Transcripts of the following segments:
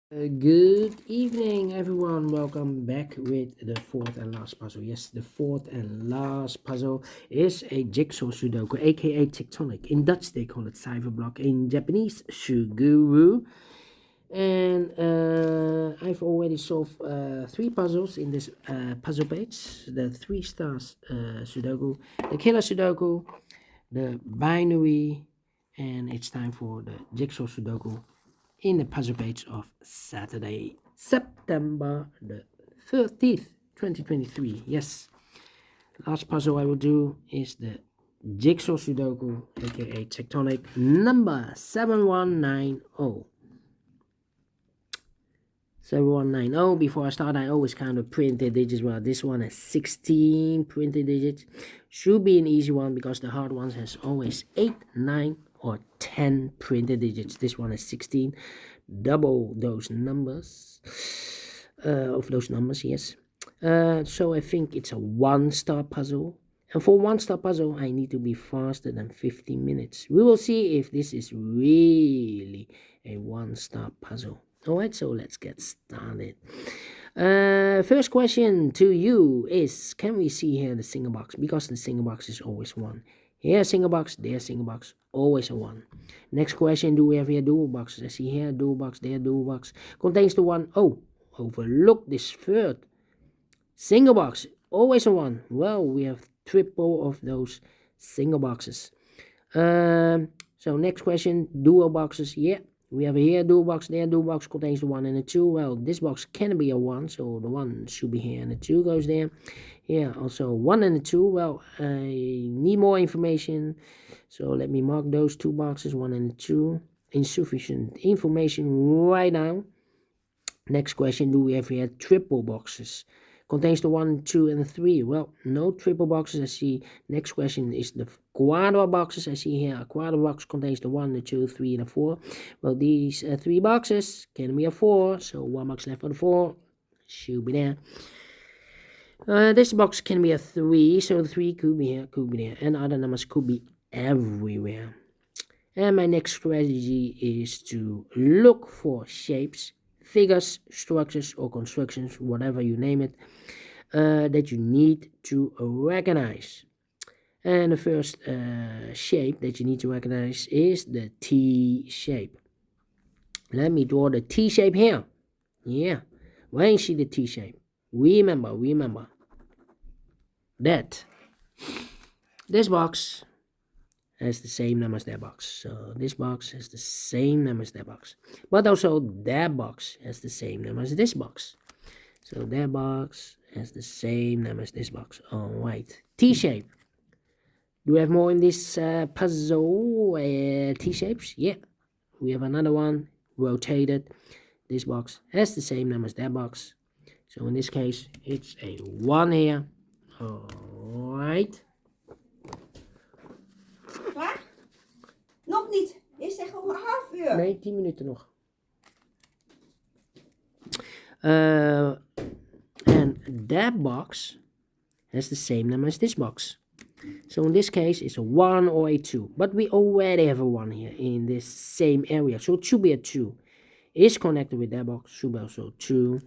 Good evening, everyone. Welcome back with the fourth and last puzzle. Yes, the fourth and last puzzle is a jigsaw Sudoku, aka Tectonic. In Dutch, they call it cyberblock. In Japanese, Suguru. And I've already solved three puzzles in this puzzle page: the 3 stars Sudoku, the killer Sudoku, the binary, and it's time for the jigsaw Sudoku in the puzzle page of Saturday, September the 30th, 2023. Yes, last puzzle I will do is the Jigsaw Sudoku, aka Tectonic number 7190. 7190. Before I start, I always count the printed digits. Well, this one has 16 printed digits. Should be an easy one because the hard ones has always 8, 9, or 10 printed digits. This one is 16. Double those numbers. Yes. So I think it's a 1-star puzzle. And for 1-star puzzle, I need to be faster than 15 minutes. We will see if this is really a 1-star puzzle. Alright, so let's get started. First question to you is, can we see here the single box? Because the single box is always 1. Here single box, there single box, always a 1. Next question, do we have here dual boxes? I see here dual box, there dual box. Contains the 1. Oh, overlook this third. Single box, always a 1. Well, we have triple of those single boxes. So next question, dual boxes. Yeah, we have here dual box, there dual box, contains the 1 and the 2. Well, this box can be a 1, so the 1 should be here and the 2 goes there. Yeah, also 1 and the 2. Well, I need more information, so let me mark those 2 boxes, 1 and the 2. Insufficient information right now. Next question, do we have here triple boxes? Contains the 1, 2, and 3. Well, no triple boxes. I see. Next question is the quadra boxes. I see here a quadra box contains the 1, the 2, 3, and the 4. Well, these 3 boxes can be a 4, so 1 box left for the 4 should be there. This box can be a 3, so the 3 could be here, could be there, and other numbers could be everywhere. And my next strategy is to look for shapes, figures, structures, or constructions, whatever you name it, that you need to recognize. And the first shape that you need to recognize is the T shape. Let me draw the T shape here. Yeah, when you see the T shape, remember that this box has the same number as that box. So this box has the same number as that box. But also that box has the same number as this box. So that box has the same number as this box. Alright. T-shape. Do we have more in this puzzle? T-shapes? Yeah. We have another one. Rotated. This box has the same number as that box. So in this case, it's a 1 here. Alright. Klaar? Nog niet. Je zegt om een half uur. Nee, 10 minuten nog. And that box has the same number as this box. So in this case, it's a 1 or a 2. But we already have a 1 here in this same area. So it should be a 2. Is connected with that box. Should be also 2.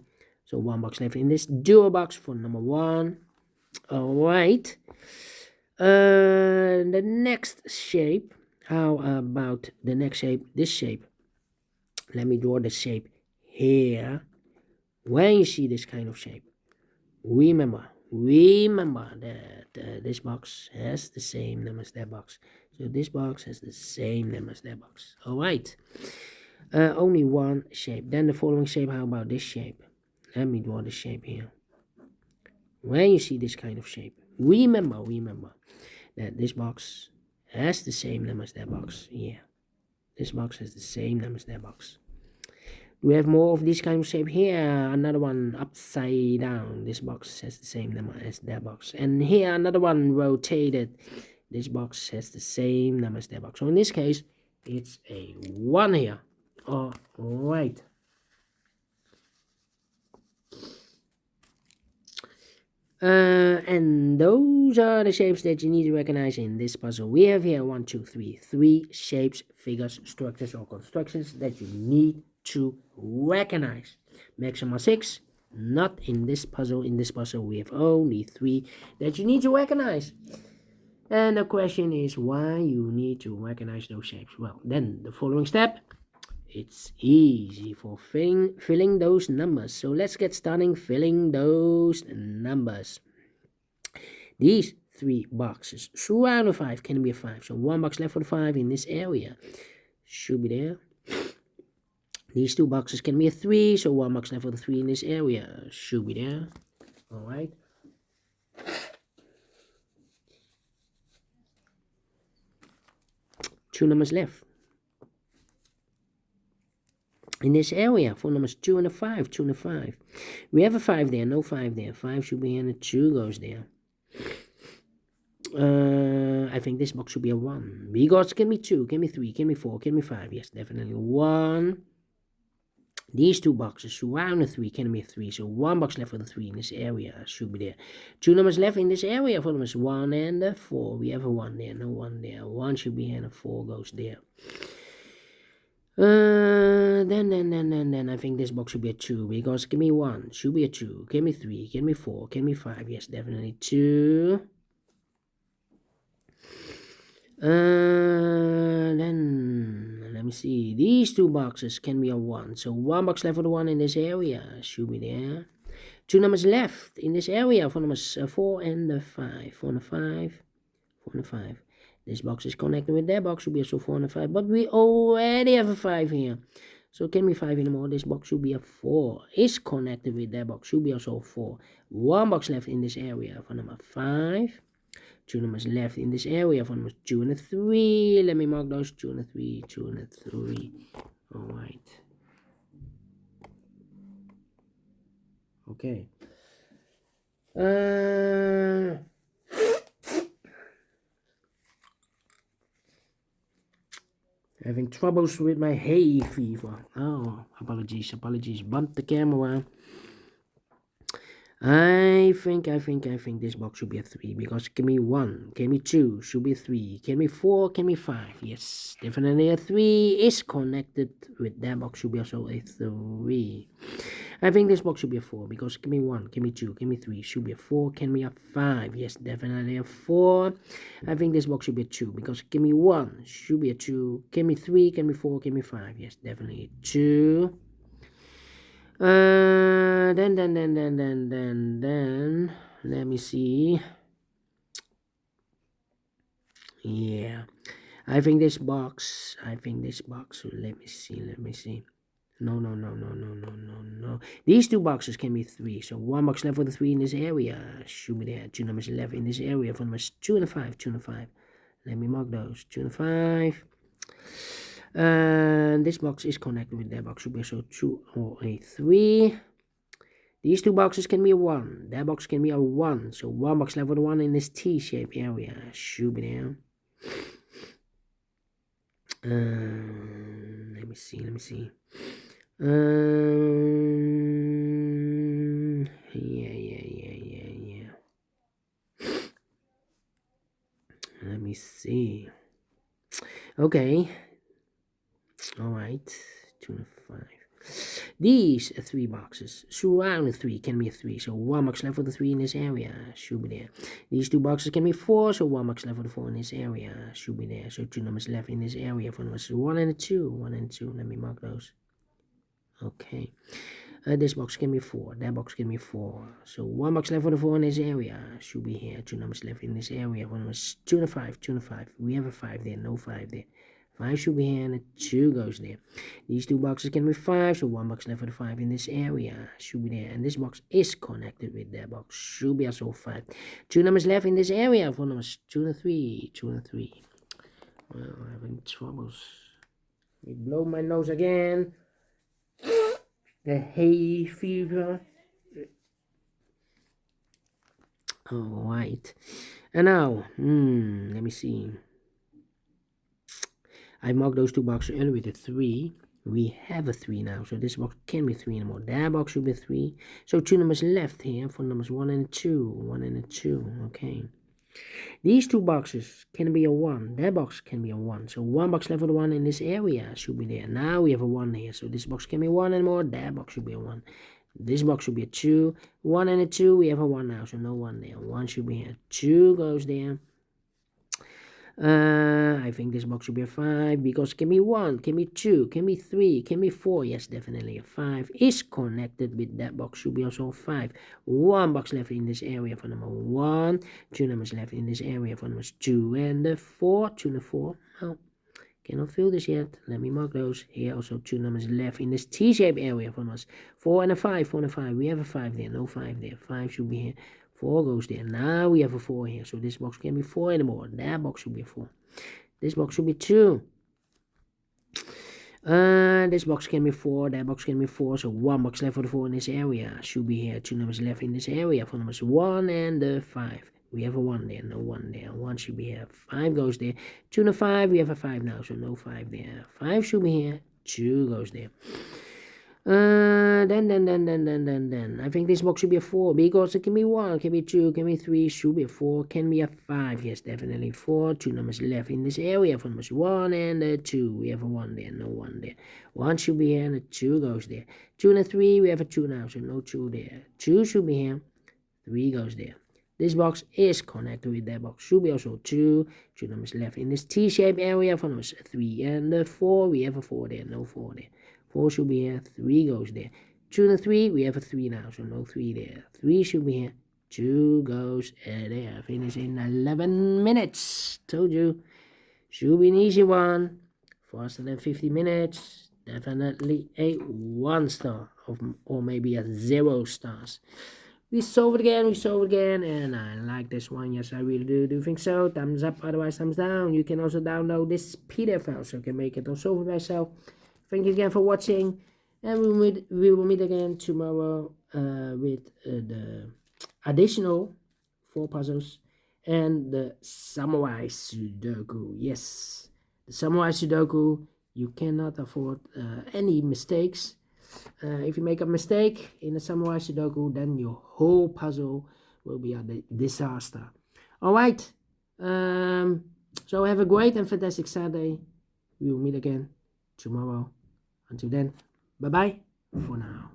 So 1 box left in this dual box for number 1. Alright. The next shape. How about the next shape? This shape. Let me draw the shape here. When you see this kind of shape, remember that this box has the same number as that box. So this box has the same number as that box. Alright. Only one shape. Then the following shape, how about this shape? Let me draw the shape here. When you see this kind of shape, remember that this box has the same number as that box. Yeah. This box has the same number as that box. We have more of this kind of shape here. Another one upside down. This box has the same number as that box. And here another one rotated. This box has the same number as that box. So in this case, it's a 1 here. Alright. And those are the shapes that you need to recognize in this puzzle. We have here 1, 2, 3 shapes, figures, structures, or constructions that you need to recognize. Maximum 6, not in this puzzle. In this puzzle, we have only 3 that you need to recognize. And the question is why you need to recognize those shapes. Well, then the following step, it's easy for filling those numbers. So let's get started filling those numbers. These 3 boxes surround a 5 can be a 5. So 1 box left for the 5 in this area should be there. These 2 boxes can be a 3. So 1 box left for the 3 in this area should be there. Alright. Two numbers left in this area for numbers 2 and a 5. 2 and a 5. We have a 5 there, no 5 there. 5 should be here and a 2 goes there. I think this box should be a 1. Because can be 2, can be 3, can be 4, can be 5. Yes, definitely 1. These 2 boxes surround a 3 can be a 3. So 1 box left for the 3 in this area should be there. 2 numbers left in this area for numbers 1 and a 4. We have a 1 there, no 1 there. 1 should be here and a 4 goes there. Then I think this box should be a 2 because give me 1 should be a 2, give me 3, give me 4, give me 5. Yes, definitely 2. Then let me see. These 2 boxes can be a 1. So 1 box left for the 1 in this area should be there. 2 numbers left in this area for numbers 4 and 5. 4 and 5. 4 and 5. This box is connected with that box should be also 4 and 5. But we already have a 5 here. So it can be 5 anymore. This box should be a 4. Is connected with that box should be also 4. 1 box left in this area for number 5. 2 numbers left in this area for numbers 2 and 3. Let me mark those 2 and 3, 2 and 3. Alright. Okay. Having troubles with my hay fever. Oh, apologies. Bumped the camera. I think this box should be a 3 because give me 1, give me 2 should be 3, give me 4, give me 5. Yes, definitely a 3 is connected with that box should be also a 3. I think this box should be a 4 because give me 1, give me 2, give me 3 should be a 4, give me a 5. Yes, definitely a 4. I think this box should be a 2 because give me 1 should be a 2, give me 3, give me 4, give me 5. Yes, definitely 2. Then, let me see. Yeah, I think this box, let me see. No. These 2 boxes can be 3. So 1 box left for the 3 in this area should be there. 2 numbers left in this area for numbers 2 and 5, 2 and 5. Let me mark those, 2 and 5. And this box is connected with that box should be also 2 or a 3. These 2 boxes can be a 1. That box can be a 1. So 1 box left for the 1 in this T-shaped area should be there. Let me see. Yeah. Let me see. Okay. Alright. 2 and 5. These 3 boxes surround the 3 can be a 3. So 1 box left for the 3 in this area should be there. These 2 boxes can be 4. So 1 box left for the 4 in this area should be there. So 2 numbers left in this area for numbers 1 and 2. 1 and 2. Let me mark those. Okay. This box can be 4. That box can be 4. So 1 box left for the 4 in this area should be here. 2 numbers left in this area for numbers 2 and 5. 2 and 5. We have a 5 there. No 5 there. 5 should be here and a 2 goes there. These 2 boxes can be 5, so 1 box left for the 5 in this area should be there. And this box is connected with that box. Should be also 5. 2 numbers left in this area for numbers 2 and 3. 2 and 3. Well, I'm having troubles. Let me blow my nose again. The hay fever. Alright. And now, let me see. I marked those 2 boxes earlier with a 3. We have a 3 now, so this box can be 3 anymore. That box should be 3. So 2 numbers left here for numbers 1 and 2. 1 and 2, okay. These two boxes can be a 1. That box can be a 1. So 1 box left for the 1 in this area should be there. Now we have a 1 here. So this box can be 1 and more. That box should be a 1. This box should be a 2. 1 and a 2. We have a 1 now. So no 1 there. 1 should be here. 2 goes there. I think this box should be a 5 because it can be 1, can be 2, can be 3, can be 4. Yes, definitely a 5 is connected with that box. Should be also a 5. 1 box left in this area for number 1. 2 numbers left in this area for numbers 2 and the 4. 2 and the 4. Well, cannot fill this yet. Let me mark those. Here also 2 numbers left in this T-shaped area for numbers 4 and a 5. 4 and a 5. We have a 5 there. No 5 there. 5 should be here. 4 goes there. Now we have a 4 here. So this box can be 4 anymore. That box should be a 4. This box should be 2. This box can be 4. That box can be 4. So 1 box left for the 4 in this area. Should be here. 2 numbers left in this area for numbers 1 and the 5. We have a 1 there. No 1 there. 1 should be here. 5 goes there. 2 and a 5. We have a 5 now. So no 5 there. 5 should be here. 2 goes there. Then. I think this box should be a 4 because it can be 1, can be 2, can be 3, should be a 4, can be a 5. Yes, definitely 4. 2 numbers left in this area for numbers 1 and a 2. We have a 1 there, no 1 there. 1 should be here and a 2 goes there. 2 and a 3, we have a 2 now, so no 2 there. 2 should be here, 3 goes there. This box is connected with that box. Should be also 2. 2 numbers left in this T-shaped area for numbers 3 and the 4. We have a 4 there, no 4 there. 4 should be here, 3 goes there. 2 and a 3, we have a 3 now, so no 3 there. 3 should be here, 2 goes there. Finish in 11 minutes. Told you. Should be an easy one. Faster than 50 minutes. Definitely a 1 star, or maybe a 0 stars. We solve it again, and I like this one. Yes, I really do think so. Thumbs up, otherwise thumbs down. You can also download this PDF file, so you can make it or solve it by yourself. Thank you again for watching, and we will meet again tomorrow with the additional 4 puzzles and the Samurai Sudoku. Yes, the Samurai Sudoku, you cannot afford any mistakes. If you make a mistake in the Samurai Sudoku, then your whole puzzle will be a disaster. Alright, so have a great and fantastic Saturday. We will meet again tomorrow. Until then, bye-bye for now.